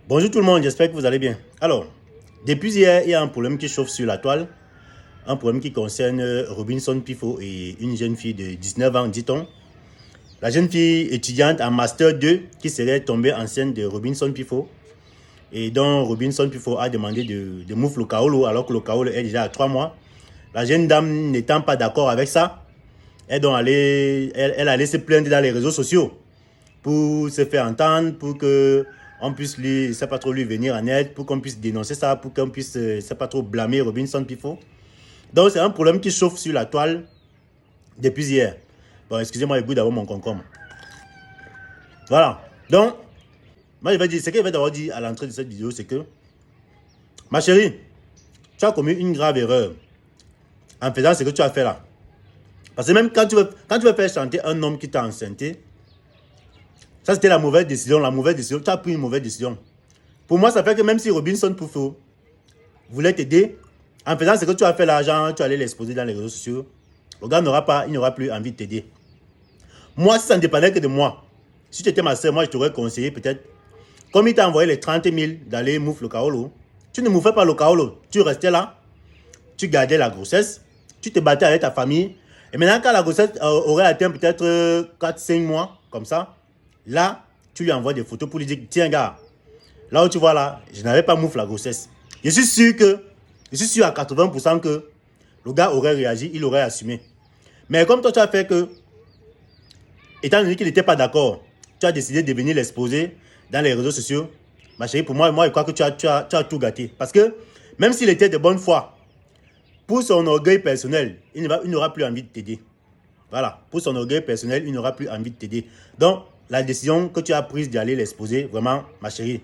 Bonjour tout le monde, j'espère que vous allez bien. Alors, depuis hier, il y a un problème qui chauffe sur la toile. Un problème qui concerne Robinson Pifo et une jeune fille de 19 ans, dit-on. La jeune fille étudiante en Master 2 qui serait tombée enceinte de Robinson Pifo. Et dont Robinson Pifo a demandé de mouf le Kaolo alors que le Kaolo est déjà à 3 mois. La jeune dame n'étant pas d'accord avec ça, elle allait se plaindre dans les réseaux sociaux pour se faire entendre, pour que on puisse lui, c'est pas trop lui venir en aide, pour qu'on puisse dénoncer ça, pour qu'on puisse, c'est pas trop blâmer Robinson Pifo. Donc c'est un problème qui chauffe sur la toile depuis hier. Bon, excusez-moi, le goût d'avoir mon concombre. Voilà. Donc, moi je vais dire, ce que je vais d'abord dire à l'entrée de cette vidéo, c'est que, ma chérie, tu as commis une grave erreur en faisant ce que tu as fait là. Parce que même quand tu veux faire chanter un homme qui t'a enceinté, ça c'était la mauvaise décision, tu as pris une mauvaise décision. Pour moi, ça fait que même si Robinson Pifo voulait t'aider, en faisant ce que tu as fait là, genre, tu allais l'exposer dans les réseaux sociaux, le gars il n'aura plus envie de t'aider. Moi, si ça ne dépendait que de moi, si tu étais ma soeur, moi je t'aurais conseillé peut-être, comme il t'a envoyé les 30 000 d'aller mouffer le Kaolo, tu ne mouffais pas le Kaolo, tu restais là, tu gardais la grossesse, tu te battais avec ta famille, et maintenant quand la grossesse aurait atteint peut-être 4-5 mois, comme ça, là, tu lui envoies des photos pour lui dire, tiens gars, là où tu vois là, je n'avais pas mouffe la grossesse. Je suis sûr à 80% que le gars aurait réagi, il aurait assumé. Mais comme toi tu as fait que, étant donné qu'il n'était pas d'accord, tu as décidé de venir l'exposer dans les réseaux sociaux, ma chérie, pour moi je crois que tu as tout gâté. Parce que, même s'il était de bonne foi, pour son orgueil personnel, il n'aura plus envie de t'aider. Voilà, pour son orgueil personnel, il n'aura plus envie de t'aider. Donc, la décision que tu as prise d'aller l'exposer, vraiment, ma chérie,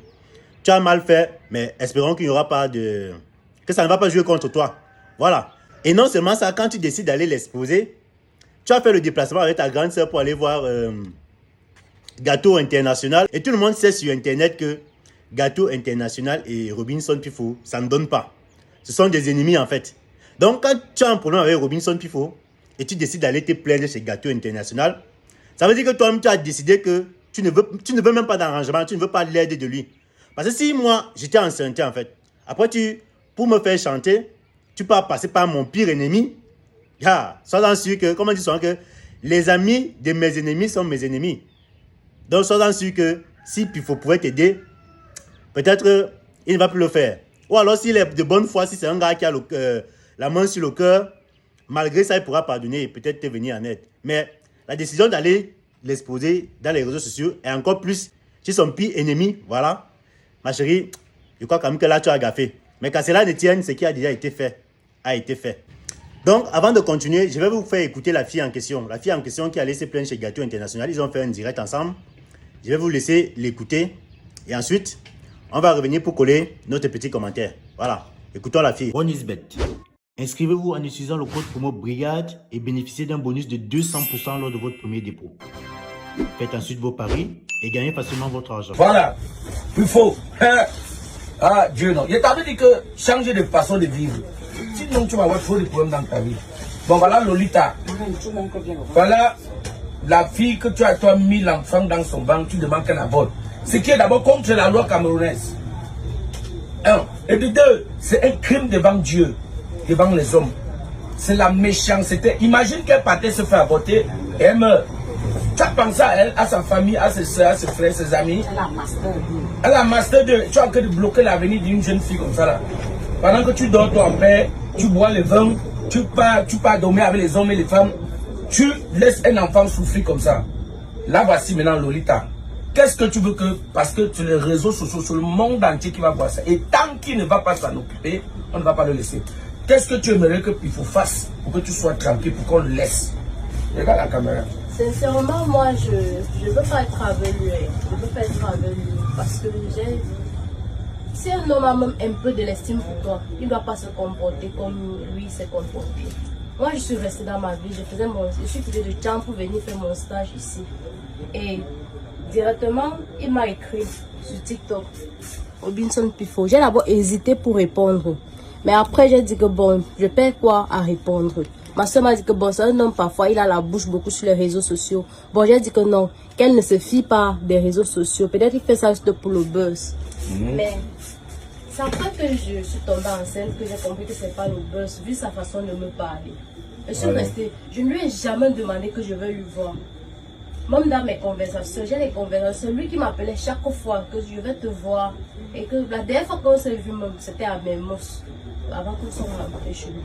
tu as mal fait, mais espérons qu'il n'y aura pas de... que ça ne va pas jouer contre toi. Voilà. Et non seulement ça, quand tu décides d'aller l'exposer, tu as fait le déplacement avec ta grande soeur pour aller voir Gâteau International. Et tout le monde sait sur Internet que Gâteau International et Robinson Pifo, ça ne donne pas. Ce sont des ennemis en fait. Donc, quand tu as un problème avec Robinson Pifo et tu décides d'aller te plaindre chez Gâteau International, ça veut dire que toi-même, tu as décidé que tu ne veux même pas d'arrangement, tu ne veux pas l'aide de lui. Parce que si moi, j'étais enceinte en fait, après pour me faire chanter, tu peux passer par mon pire ennemi. Sois-en sûr que, comme on dit souvent, que les amis de mes ennemis sont mes ennemis. Donc, sois-en sûr que si Pifo pouvait t'aider, peut-être il ne va plus le faire. Ou alors, s'il est de bonne foi, si c'est un gars qui a la main sur le cœur, malgré ça, il pourra pardonner et peut-être te venir en aide. Mais la décision d'aller l'exposer dans les réseaux sociaux est encore plus chez son pire ennemi. Voilà. Ma chérie, je crois quand même que là, tu as gaffé. Mais qu'à cela ne tienne, ce qui a déjà été fait, a été fait. Donc, avant de continuer, je vais vous faire écouter la fille en question. La fille en question qui a laissé plaindre chez Gâteau International. Ils ont fait un direct ensemble. Je vais vous laisser l'écouter. Et ensuite, on va revenir pour coller notre petit commentaire. Voilà. Écoutons la fille. OneIsBet. Inscrivez-vous en utilisant le code promo BRIGADE et bénéficiez d'un bonus de 200% lors de votre premier dépôt. Faites ensuite vos paris et gagnez facilement votre argent. Voilà. Pifo. Ah, Dieu non. Je t'avais dit que changer de façon de vivre. Sinon, tu vas avoir trop de problèmes dans ta vie. Bon, voilà Lolita. Voilà la fille que tu as mis l'enfant dans son ventre, tu demandes qu'elle avorte. Ce qui est d'abord contre la loi camerounaise. Un. Et de deux, c'est un crime devant Dieu, devant les hommes. C'est la méchanceté. Imagine qu'elle partait se faire avorter et elle meurt. Tu as pensé à elle, à sa famille, à ses soeurs, à ses frères, ses amis. Elle a master 2. Elle a master 2. Tu as en train de bloquer l'avenir d'une jeune fille comme ça là. Pendant que tu dors ton père, tu bois le vin, tu pars dormir avec les hommes et les femmes, tu laisses un enfant souffrir comme ça. Là voici maintenant Lolita. Qu'est-ce que tu veux que, parce que sur les réseaux sociaux, sur le monde entier qui va voir ça, et tant qu'il ne va pas s'en occuper, on ne va pas le laisser. Qu'est-ce que tu aimerais que Pifo fasse pour que tu sois tranquille, pour qu'on le laisse? Regarde la caméra. Sincèrement, moi, je ne veux pas être avec lui. Je ne veux pas être avec lui parce que si un homme a même un peu de l'estime pour toi, il ne doit pas se comporter comme lui s'est comporté. Moi, je suis restée dans ma vie, je suis quittée de temps pour venir faire mon stage ici. Et directement, il m'a écrit sur TikTok, Robinson Pifo. J'ai d'abord hésité pour répondre. Mais après, j'ai dit que bon, je perds quoi à répondre. Ma soeur m'a dit que bon, c'est un homme, parfois, il a la bouche beaucoup sur les réseaux sociaux. Bon, j'ai dit que non, qu'elle ne se fie pas des réseaux sociaux. Peut-être qu'il fait ça juste pour le buzz. Mais c'est après que je suis tombée enceinte que j'ai compris que c'est pas le buzz, vu sa façon de me parler. Je suis restée, je ne lui ai jamais demandé que je veux lui voir. Même dans mes conversations, j'ai les conversations, lui qui m'appelait chaque fois que je vais te voir. Et que la dernière fois qu'on s'est vu, c'était à Memos, avant qu'on soit rentré chez lui.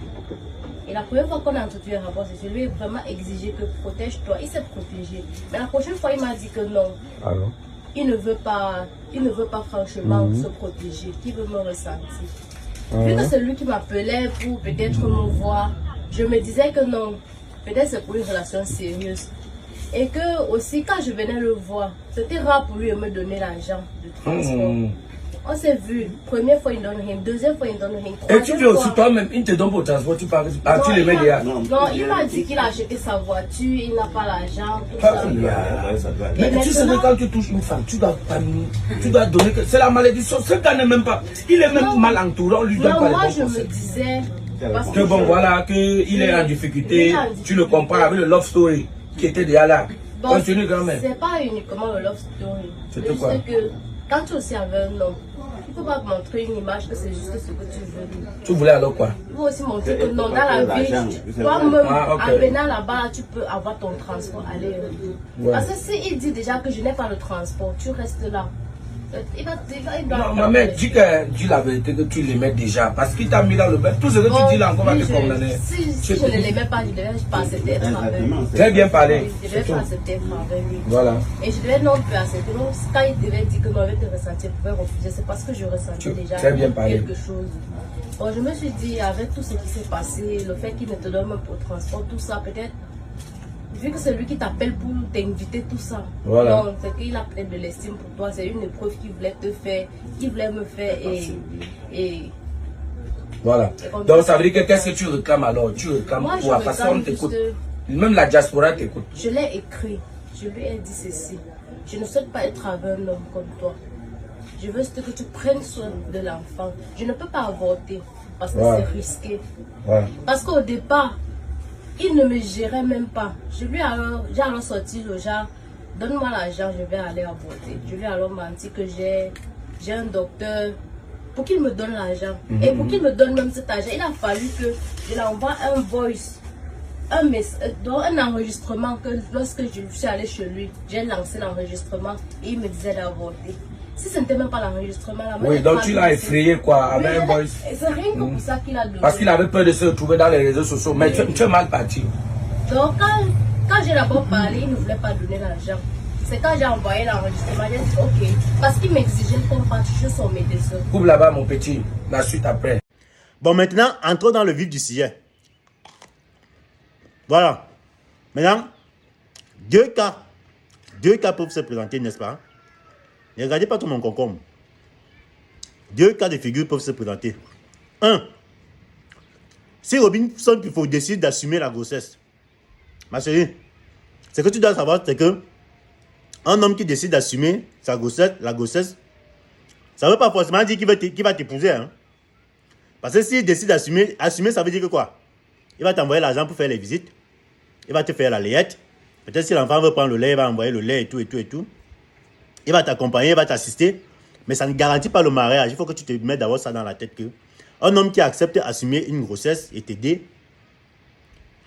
Et la première fois qu'on a entretenu un rapport, je lui ai vraiment exigé que protège-toi. Il s'est protégé. Mais la prochaine fois, il m'a dit que non. Alors? Il ne veut pas franchement se protéger, qu'il veut me ressentir. Vu que c'est lui qui m'appelait pour peut-être me voir, je me disais que non, peut-être c'est pour une relation sérieuse. Et que aussi, quand je venais le voir, c'était rare pour lui de me donner l'argent de transport. On s'est vu, première fois il donne rien, deuxième fois il donne rien. Et tu veux aussi toi-même, il te donne pour le transport, tu parles, tu les mets derrière. Non, il m'a dit qu'il a acheté sa voiture, il n'a pas l'argent, tout ça. Mais tu sais que quand tu touches une femme, tu dois donner, c'est la malédiction, ce gars n'est même pas, il est même mal entouré, on lui donne pas les bons moi je conseils. me disais, parce Que bon voilà, qu'il est en difficulté, tu le compares avec le love story qui était déjà là. bon, Continue grand-mère. c'est pas uniquement le love story. C'était Je quoi? sais que quand tu es aussi avec un homme, il ne faut pas montrer une image que c'est juste ce que tu veux. Tu voulais alors quoi? Il faut aussi montrer que non, dans la vie, toi-même, en venant là-bas, tu peux avoir ton transport, aller. Parce que s'il dit déjà que je n'ai pas le transport, tu restes là. Il doit Non, ma mère, dis la vérité que tu l'aimais déjà. Parce qu'il t'a mis dans le bain. Tout ce que tu dis là encore va te condamner. Si je ne l'aimais pas, je devais pas accepter être avec lui. Très bien parlé. Je devais pas accepter être avec lui. Voilà. Et je devais non plus accepter. Donc, quand il devait dire que non, il te ressentir, je pouvais refuser. C'est parce que je ressentais déjà très bien parlé. quelque chose. Bon, je me suis dit, avec tout ce qui s'est passé, le fait qu'il ne te donne même pour le transport, tout ça, peut-être, vu que c'est lui qui t'appelle pour t'inviter, tout ça. Voilà. Non, c'est qu'il a peut-être de l'estime pour toi. C'est une épreuve qu'il voulait te faire, qu'il voulait me faire. Et voilà. Donc ça veut dire que qu'est-ce que tu réclames alors? Tu réclames moi, quoi? je Parce réclame qu'on t'écoute. juste- Même la diaspora t'écoute. Je l'ai écrit. Je lui ai dit ceci. Je ne souhaite pas être avec un homme comme toi. Je veux juste que tu prennes soin de l'enfant. Je ne peux pas avorter parce que Ouais. c'est risqué. Voilà. Parce qu'au départ, il ne me gérait même pas. J'ai alors sorti le genre, donne-moi l'argent, je vais aller avorter. Je lui ai alors menti que j'ai un docteur pour qu'il me donne l'argent. Et pour qu'il me donne même cet argent, il a fallu que je l'envoie un voice, un enregistrement que lorsque je suis allée chez lui, j'ai lancé l'enregistrement et il me disait d'avorter. Si ce n'était même pas l'enregistrement, là, Oui, donc tu l'as effrayé quoi, avec un voice. C'est rien que pour ça qu'il a donné. Parce qu'il avait peur de se retrouver dans les réseaux sociaux. Mais tu es mal parti. Donc quand j'ai d'abord parlé, il ne voulait pas donner l'argent. C'est quand j'ai envoyé l'enregistrement, j'ai dit ok. Parce qu'il m'exigeait qu'on partage son médecin. Coupe là-bas mon petit, la suite après. Bon, maintenant, entrons dans le vif du sujet. Voilà. Maintenant, deux cas peuvent se présenter, n'est-ce pas? Ne regardez pas tout mon concombre. Deux cas de figure peuvent se présenter. Un, si Robinson Pifo décide d'assumer la grossesse, ma chérie, ce que tu dois savoir, c'est que un homme qui décide d'assumer la grossesse, ça ne veut pas forcément dire qu'il va t'épouser. Hein? Parce que s'il décide d'assumer, ça veut dire que quoi? Il va t'envoyer l'argent pour faire les visites. Il va te faire la layette. Peut-être si l'enfant veut prendre le lait, il va envoyer le lait et tout, et tout, et tout. Il va t'accompagner, il va t'assister. Mais ça ne garantit pas le mariage. Il faut que tu te mettes d'abord ça dans la tête que un homme qui accepte d'assumer une grossesse et t'aider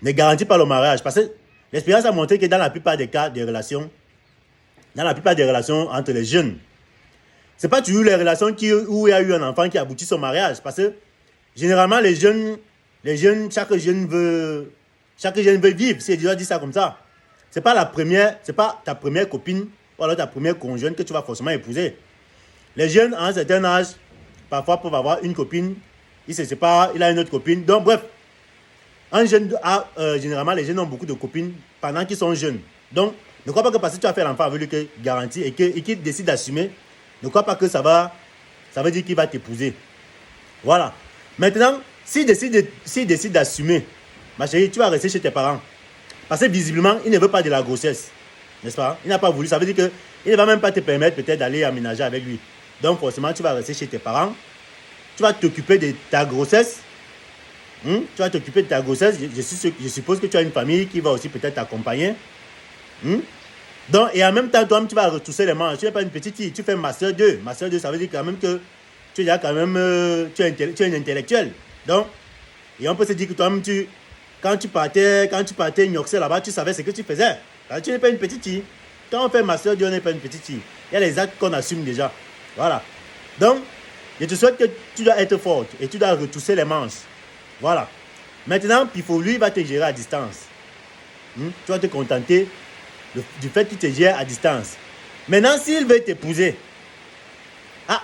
ne garantit pas le mariage. Parce que l'expérience a montré que dans la plupart des cas des relations, entre les jeunes, c'est pas toujours les relations où il y a eu un enfant qui aboutit au mariage. Parce que généralement, les jeunes, chaque jeune veut vivre. Si je dois dire ça comme ça, c'est pas ta première copine ou alors ta première conjointe que tu vas forcément épouser. Les jeunes, à un certain âge, parfois peuvent avoir une copine, ils se séparent, il a une autre copine. Donc, bref, généralement, les jeunes ont beaucoup de copines pendant qu'ils sont jeunes. Donc, ne crois pas que parce que tu as fait l'enfant avec lui que garantie et qu'il décide d'assumer, ne crois pas que ça veut dire qu'il va t'épouser. Voilà. Maintenant, s'il décide d'assumer, ma chérie, tu vas rester chez tes parents. Parce que visiblement, il ne veut pas de la grossesse. N'est-ce pas? Il n'a pas voulu. Ça veut dire qu'il ne va même pas te permettre peut-être d'aller aménager avec lui. Donc forcément, tu vas rester chez tes parents. Tu vas t'occuper de ta grossesse. Tu vas t'occuper de ta grossesse. Je suppose que tu as une famille qui va aussi peut-être t'accompagner. Donc, et en même temps, toi-même, tu vas retrousser les manches. Tu n'es pas une petite fille, tu fais Master 2. Master 2, ça veut dire quand même que tu es déjà quand même, tu es un intellectuel. Donc, et on peut se dire que toi-même, quand tu partais Nyoxé là-bas, tu savais ce que tu faisais. Alors, tu n'es pas une petite fille. Quand on fait Master 2, on n'est pas une petite fille. Il y a les actes qu'on assume déjà. Voilà. Donc, je te souhaite que tu dois être forte et tu dois retrousser les manches. Voilà. Maintenant, Pifo, lui, va te gérer à distance. Tu vas te contenter du fait qu'il te gère à distance. Maintenant, s'il veut t'épouser,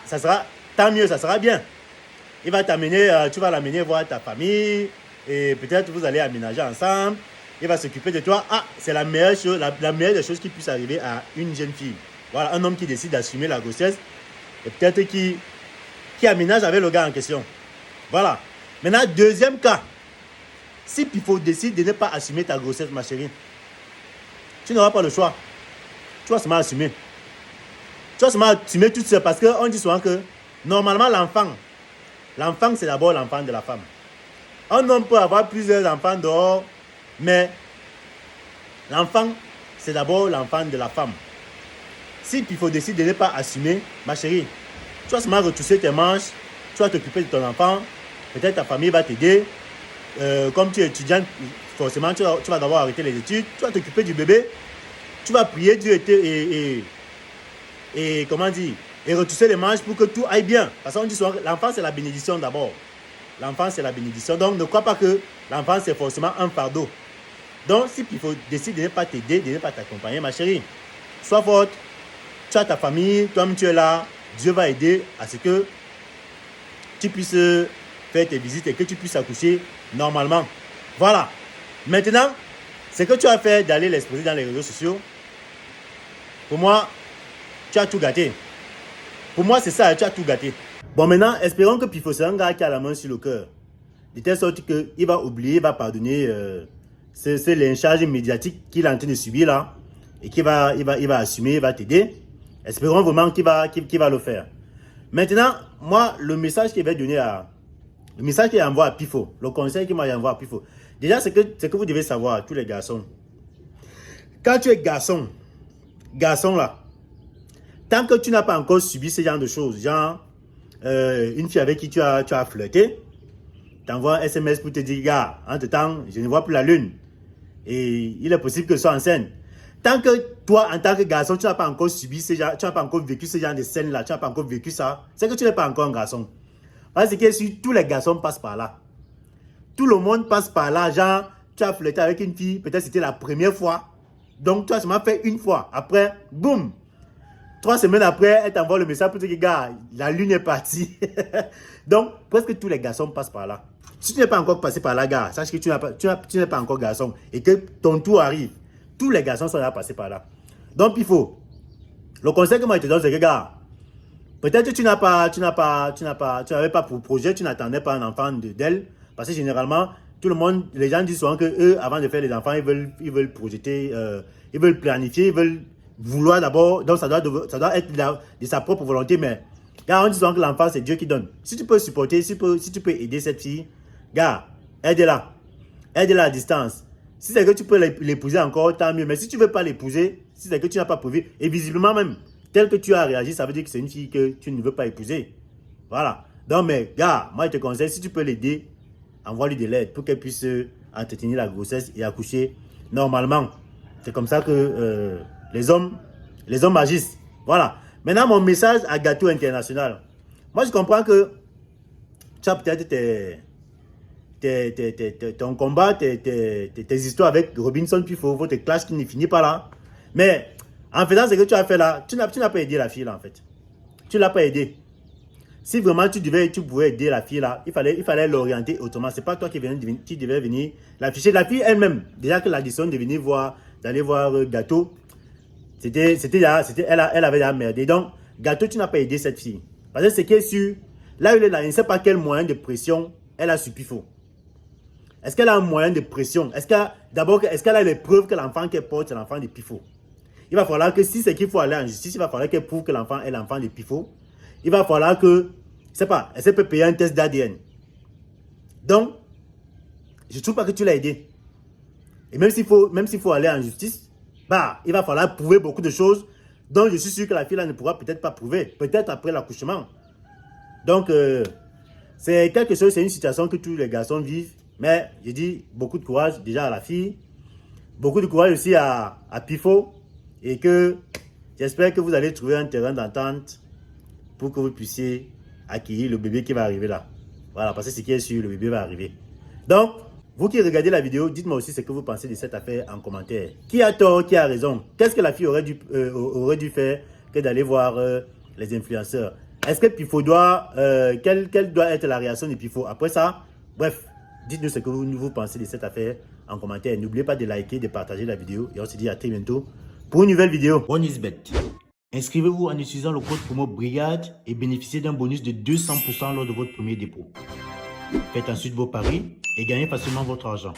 ça sera, tant mieux, ça sera bien. Il va t'amener, tu vas l'amener voir ta famille et peut-être vous allez aménager ensemble. Il va s'occuper de toi. C'est la meilleure chose, la meilleure des choses qui puisse arriver à une jeune fille. Voilà, un homme qui décide d'assumer la grossesse et peut-être qui aménage avec le gars en question. Voilà. Maintenant, deuxième cas. Si Pifo décide de ne pas assumer ta grossesse, ma chérie, tu n'auras pas le choix. Tu vas seulement assumer. Tu vas seulement assumer tout seul parce qu'on dit souvent que normalement, l'enfant, c'est d'abord l'enfant de la femme. Un homme peut avoir plusieurs enfants dehors, mais l'enfant, c'est d'abord l'enfant de la femme. Si Pifo décide de ne pas assumer, ma chérie, tu vas seulement retrousser tes manches, tu vas t'occuper de ton enfant, peut-être ta famille va t'aider. Comme tu es étudiante, forcément, tu vas devoir arrêter les études, tu vas t'occuper du bébé, tu vas prier Dieu et comment dire, et retrousser les manches pour que tout aille bien. Parce qu'on dit souvent que l'enfant, c'est la bénédiction d'abord. L'enfant, c'est la bénédiction. Donc, ne crois pas que l'enfant, c'est forcément un fardeau. Donc, si il faut décider de ne pas t'aider, de ne pas t'accompagner, ma chérie, sois forte, tu as ta famille, toi-même tu es là, Dieu va aider à ce que tu puisses faire tes visites et que tu puisses accoucher normalement. Voilà. Maintenant, ce que tu as fait d'aller l'exposer dans les réseaux sociaux, pour moi, tu as tout gâté. Pour moi, c'est ça, tu as tout gâté. Bon, maintenant, espérons que Pifo, c'est un gars qui a la main sur le cœur. De telle sorte qu'il va oublier, il va pardonner ce lynchage médiatique qu'il est en train de subir là. Et qu'il va assumer, il va t'aider. Espérons vraiment qu'il va le faire. Maintenant, moi, le message qu'il va donner le message qu'il envoie à Pifo, le conseil qu'il m'a envoyé à Pifo, déjà, c'est que vous devez savoir, tous les garçons. Quand tu es garçon là, tant que tu n'as pas encore subi ce genre de choses, genre, une fille avec qui tu as flirté, t'envoies un SMS pour te dire, gars, entre-temps, je ne vois plus la lune. Et il est possible que tu sois enceinte. Tant que toi, en tant que garçon, tu n'as pas encore subi ce genre, tu n'as pas encore vécu ce genre de scène-là, tu n'as pas encore vécu ça, c'est que tu n'es pas encore un garçon. Parce que tous les garçons passent par là. Tout le monde passe par là, genre, tu as flirté avec une fille, peut-être c'était la première fois. Donc, tu as seulement fait une fois. Après, boum. 3 semaines après, elle t'envoie le message pour te dire, gars, la lune est partie. Donc, presque tous les garçons passent par là. Si tu n'es pas encore passé par là, gars, sache que tu n'es pas encore garçon et que ton tour arrive. Tous les garçons sont là passés par là. Donc, il faut. Le conseil que moi je te donne, c'est que, gars, peut-être que tu n'avais pas pour projet, tu n'attendais pas un enfant d'elle. Parce que généralement, tout le monde, les gens disent souvent que eux, avant de faire les enfants, ils veulent projeter, ils veulent planifier, ils veulent vouloir d'abord. Donc, ça doit être de sa propre volonté. Mais, gars, on dit souvent que l'enfant, c'est Dieu qui donne. Si tu peux supporter, si tu peux aider cette fille, gars, aide-la. Aide-la à distance. Si c'est que tu peux l'épouser encore, tant mieux. Mais si tu ne veux pas l'épouser, si c'est que tu n'as pas prévu, et visiblement même, tel que tu as réagi, ça veut dire que c'est une fille que tu ne veux pas épouser. Voilà. Donc, mais, gars, moi, je te conseille, si tu peux l'aider, envoie-lui de l'aide pour qu'elle puisse entretenir la grossesse et accoucher normalement. C'est comme ça que les hommes agissent. Voilà. Maintenant, mon message à Gâteau International. Moi, je comprends que tu as peut-être ton combat, tes histoires avec Robinson Pifo, votre clash qui ne finit pas là. Mais en faisant ce que tu as fait là, tu n'as pas aidé la fille là en fait. Tu ne l'as pas aidé. Si vraiment tu pouvais aider la fille là, il fallait l'orienter autrement. Ce n'est pas toi qui devais venir l'afficher. La fille elle-même, déjà que la décision de venir d'aller voir Gâteau, elle avait déjà merdé. Donc, Gâteau, tu n'as pas aidé cette fille. Parce que c'est qu'elle est sûr, là où elle est là, il ne sait pas quel moyen de pression elle a sur Pifo. Est-ce qu'elle a un moyen de pression? Est-ce qu'elle a les preuves que l'enfant qu'elle porte, c'est l'enfant de Pifo? Il va falloir que si c'est qu'il faut aller en justice, il va falloir qu'elle prouve que l'enfant est l'enfant de Pifo. Il va falloir que, je ne sais pas, elle peut payer un test d'ADN. Donc, je ne trouve pas que tu l'as aidé. Et même s'il faut aller en justice, bah, il va falloir prouver beaucoup de choses dont je suis sûr que la fille là ne pourra peut-être pas prouver, peut-être après l'accouchement. Donc, c'est quelque chose, c'est une situation que tous les garçons vivent. Mais je dis beaucoup de courage déjà à la fille, beaucoup de courage aussi à Pifo, et que j'espère que vous allez trouver un terrain d'entente pour que vous puissiez acquérir le bébé qui va arriver là. Voilà, parce que ce qui est sûr, le bébé va arriver. Donc, vous qui regardez la vidéo, dites-moi aussi ce que vous pensez de cette affaire en commentaire. Qui a tort, qui a raison? Qu'est-ce que la fille aurait dû faire que d'aller voir les influenceurs? Est-ce que Pifo doit... quelle doit être la réaction de Pifo après ça? Bref, dites-nous ce que vous pensez de cette affaire en commentaire. N'oubliez pas de liker, de partager la vidéo. Et on se dit à très bientôt pour une nouvelle vidéo. OneIsBet. Inscrivez-vous en utilisant le code promo BRIGADE et bénéficiez d'un bonus de 200% lors de votre premier dépôt. Faites ensuite vos paris et gagnez facilement votre argent.